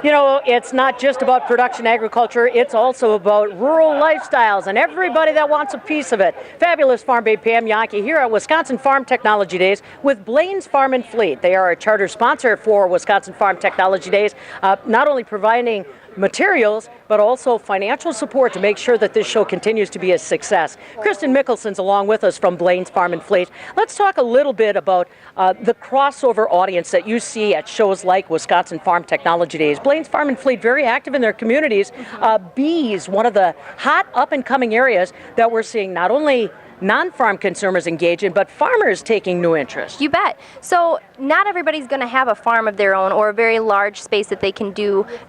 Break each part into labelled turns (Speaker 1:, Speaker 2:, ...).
Speaker 1: You know, it's not just about production agriculture, it's also about rural lifestyles and everybody that wants a piece of it. Fabulous Farm Babe Pam Yankee here at Wisconsin Farm Technology Days with Blain's Farm and Fleet. They are a charter sponsor for Wisconsin Farm Technology Days, not only providing materials, but also financial support to make sure that this show continues to be a success. Kristen Mickelson's along with us from Blain's Farm and Fleet. Let's talk a little bit about the crossover audience that you see at shows like Wisconsin Farm Technology Days. Blain's Farm and Fleet, very active in their communities. Bees, one of the hot up-and-coming areas that we're seeing not only non-farm consumers engage in, but farmers taking new interest.
Speaker 2: You bet. So not everybody's going to have a farm of their own or a very large space that they can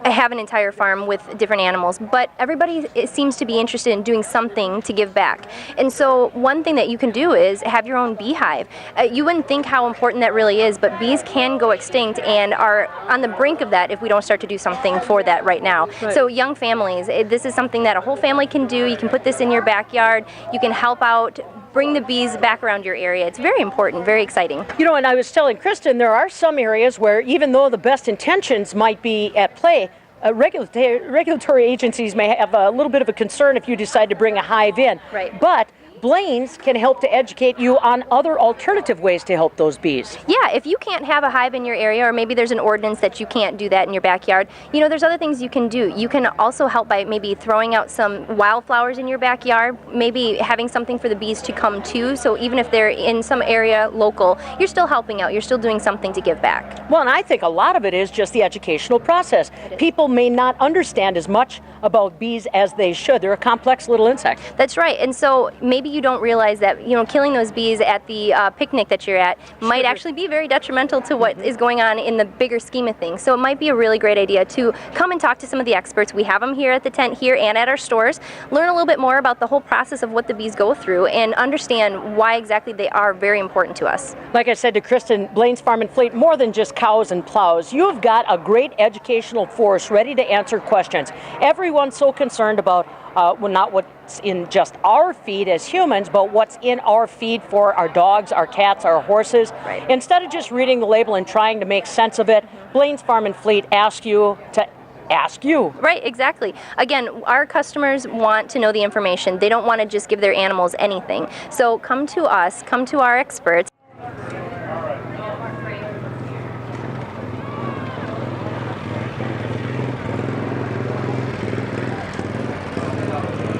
Speaker 2: have an entire farm with different animals, but everybody seems to be interested in doing something to give back. And so one thing that you can do is have your own beehive. You wouldn't think how important that really is, but bees can go extinct and are on the brink of that if we don't start to do something for that right now. Right. So young families, this is something that a whole family can do. You can put this in your backyard. You can help out, bring the bees back around your area. It's very important, very exciting.
Speaker 1: You know, and I was telling Kristen, there are some areas where even though the best intentions might be at play, regulatory agencies may have a little bit of a concern if you decide to bring a hive in.
Speaker 2: Right.
Speaker 1: But Blain's can help to educate you on other alternative ways to help those bees.
Speaker 2: Yeah, if you can't have a hive in your area, or maybe there's an ordinance that you can't do that in your backyard, you know, there's other things you can do. You can also help by maybe throwing out some wildflowers in your backyard, maybe having something for the bees to come to, so even if they're in some area local, you're still helping out, you're still doing something to give back.
Speaker 1: Well, and I think a lot of it is just the educational process. People may not understand as much about bees as they should. They're a complex little insect.
Speaker 2: That's right, and so maybe you don't realize that, you know, killing those bees at the picnic that you're at might actually be very detrimental to what is going on in the bigger scheme of things. So it might be a really great idea to come and talk to some of the experts. We have them here at the tent here and at our stores. Learn a little bit more about the whole process of what the bees go through and understand why exactly they are very important to us.
Speaker 1: Like I said to Kristen, Blain's Farm and Fleet, more than just cows and plows. You've got a great educational force ready to answer questions. Everyone's so concerned about well, not what's in just our feed as humans, but what's in our feed for our dogs, our cats, our horses.
Speaker 2: Right.
Speaker 1: Instead of just reading the label and trying to make sense of it, Blain's Farm and Fleet asks you to ask you.
Speaker 2: Right, exactly. Again, our customers want to know the information. They don't want to just give their animals anything. So come to us, come to our experts.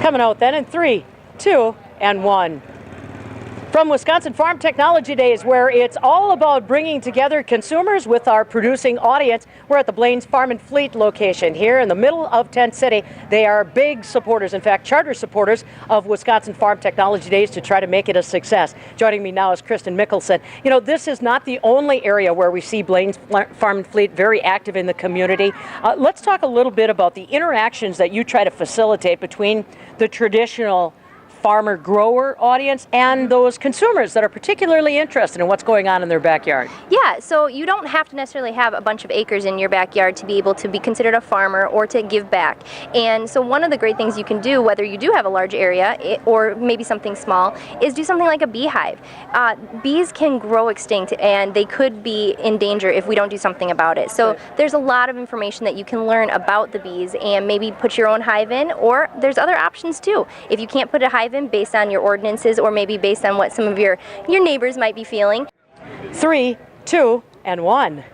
Speaker 1: Coming out then in 3, 2, and 1. From Wisconsin Farm Technology Days, where it's all about bringing together consumers with our producing audience, we're at the Blain's Farm and Fleet location here in the middle of Tent City. They are big supporters, in fact, charter supporters of Wisconsin Farm Technology Days to try to make it a success. Joining me now is Kristen Mickelson. You know, this is not the only area where we see Blain's Farm and Fleet very active in the community. Let's talk a little bit about the interactions that you try to facilitate between the traditional farmer-grower audience and those consumers that are particularly interested in what's going on in their backyard.
Speaker 2: Yeah, so you don't have to necessarily have a bunch of acres in your backyard to be able to be considered a farmer or to give back. And so one of the great things you can do, whether you do have a large area or maybe something small, is do something like a beehive. Bees can grow extinct and they could be in danger if we don't do something about it. So there's a lot of information that you can learn about the bees and maybe put your own hive in, or there's other options too. If you can't put a hive in based on your ordinances or maybe based on what some of your neighbors might be feeling.
Speaker 1: 3, 2, and 1.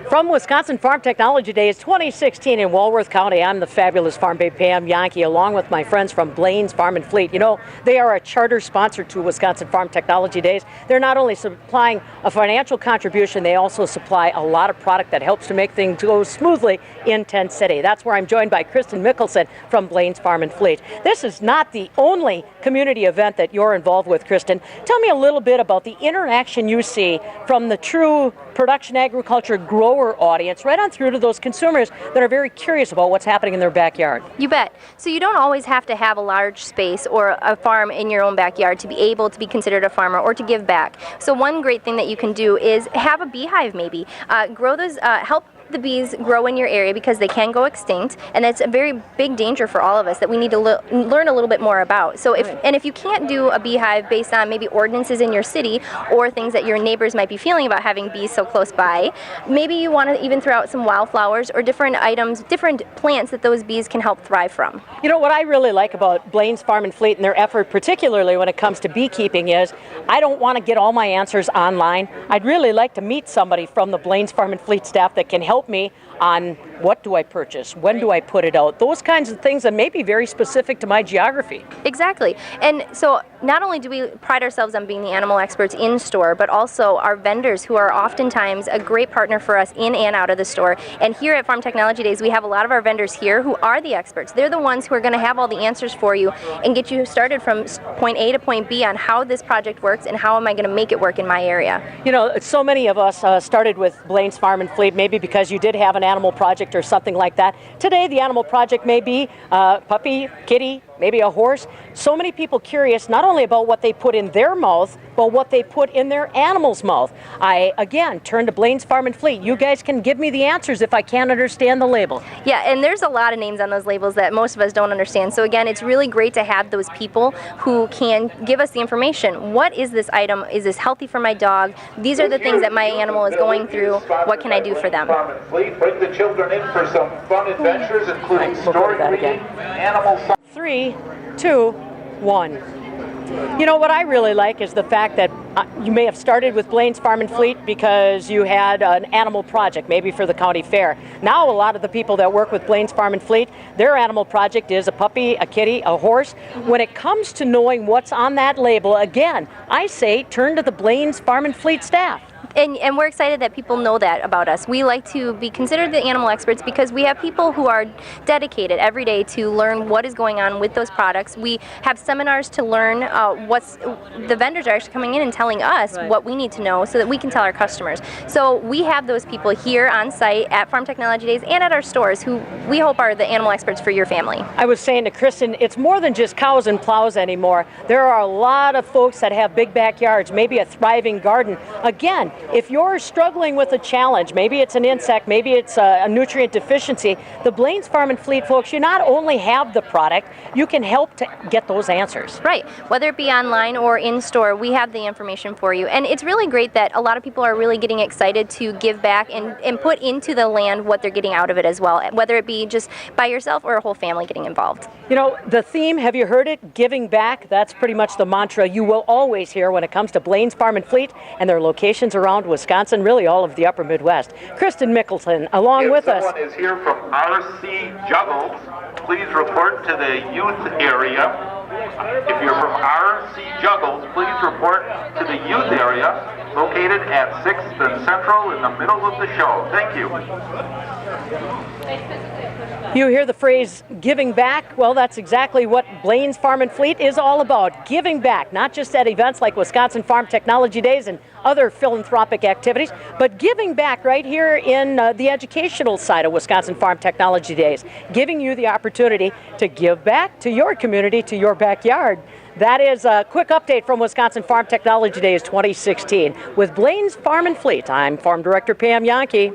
Speaker 1: From Wisconsin Farm Technology Days 2016 in Walworth County, I'm the fabulous Farm Babe Pam Yankee, along with my friends from Blain's Farm and Fleet. You know, they are a charter sponsor to Wisconsin Farm Technology Days. They're not only supplying a financial contribution, they also supply a lot of product that helps to make things go smoothly in Tent City. That's where I'm joined by Kristen Mickelson from Blain's Farm and Fleet. This is not the only community event that you're involved with, Kristen. Tell me a little bit about the interaction you see from the true production agriculture grower audience right on through to those consumers that are very curious about what's happening in their backyard.
Speaker 2: You bet. So you don't always have to have a large space or a farm in your own backyard to be able to be considered a farmer or to give back. So one great thing that you can do is have a beehive maybe. Grow those, help the bees grow in your area because they can go extinct, and that's a very big danger for all of us that we need to learn a little bit more about. So if you can't do a beehive based on maybe ordinances in your city or things that your neighbors might be feeling about having bees so close by, maybe you want to even throw out some wildflowers or different items, different plants that those bees can help thrive from.
Speaker 1: You know, what I really like about Blain's Farm and Fleet and their effort, particularly when it comes to beekeeping, is I don't want to get all my answers online. I'd really like to meet somebody from the Blain's Farm and Fleet staff that can help me on what do I purchase, when do I put it out, those kinds of things that may be very specific to my geography.
Speaker 2: Exactly. And so not only do we pride ourselves on being the animal experts in store, but also our vendors, who are oftentimes a great partner for us in and out of the store. And here at Farm Technology Days, we have a lot of our vendors here who are the experts. They're the ones who are going to have all the answers for you and get you started from point A to point B on how this project works and how am I going to make it work in my area.
Speaker 1: You know, so many of us started with Blain's Farm and Fleet, maybe because you did have an animal project or something like that. Today, the animal project may be a puppy, kitty, maybe a horse. So many people curious not only about what they put in their mouth, but what they put in their animal's mouth. I, again, turn to Blain's Farm and Fleet. You guys can give me the answers if I can't understand the label.
Speaker 2: Yeah, and there's a lot of names on those labels that most of us don't understand. So again, it's really great to have those people who can give us the information. What is this item? Is this healthy for my dog? These are the things that my animal is going through. What can I do for them?
Speaker 3: Bring the children in for some fun adventures, including story reading, animal science.
Speaker 1: 3, 2, 1. You know, what I really like is the fact that you may have started with Blain's Farm and Fleet because you had an animal project, maybe for the county fair. Now a lot of the people that work with Blain's Farm and Fleet, their animal project is a puppy, a kitty, a horse. When it comes to knowing what's on that label, again, I say turn to the Blain's Farm and Fleet staff.
Speaker 2: And we're excited that people know that about us. We like to be considered the animal experts because we have people who are dedicated every day to learn what is going on with those products. We have seminars to learn the vendors are actually coming in and telling us what we need to know so that we can tell our customers. So we have those people here on site at Farm Technology Days and at our stores who we hope are the animal experts for your family.
Speaker 1: I was saying to Kristen, it's more than just cows and plows anymore. There are a lot of folks that have big backyards, maybe a thriving garden. Again, if you're struggling with a challenge, maybe it's an insect, maybe it's a nutrient deficiency, the Blain's Farm and Fleet folks, you not only have the product, you can help to get those answers.
Speaker 2: Right. Whether it be online or in store, we have the information for you. And it's really great that a lot of people are really getting excited to give back and put into the land what they're getting out of it as well, whether it be just by yourself or a whole family getting involved.
Speaker 1: You know, the theme, have you heard it? Giving back. That's pretty much the mantra you will always hear when it comes to Blain's Farm and Fleet and their locations around Wisconsin, really all of the upper Midwest. Kristen Mickleton, along with us.
Speaker 3: If someone is here from RC Juggles, please report to the youth area. If you're from RC Juggles, please report to the youth area located at 6th and Central in the middle of the show. Thank you.
Speaker 1: You hear the phrase giving back? Well, that's exactly what Blain's Farm and Fleet is all about. Giving back, not just at events like Wisconsin Farm Technology Days and other philanthropic activities, but giving back right here in the educational side of Wisconsin Farm Technology Days, giving you the opportunity to give back to your community, to your backyard. That is a quick update from Wisconsin Farm Technology Days 2016. With Blain's Farm and Fleet, I'm Farm Director Pam Yankee.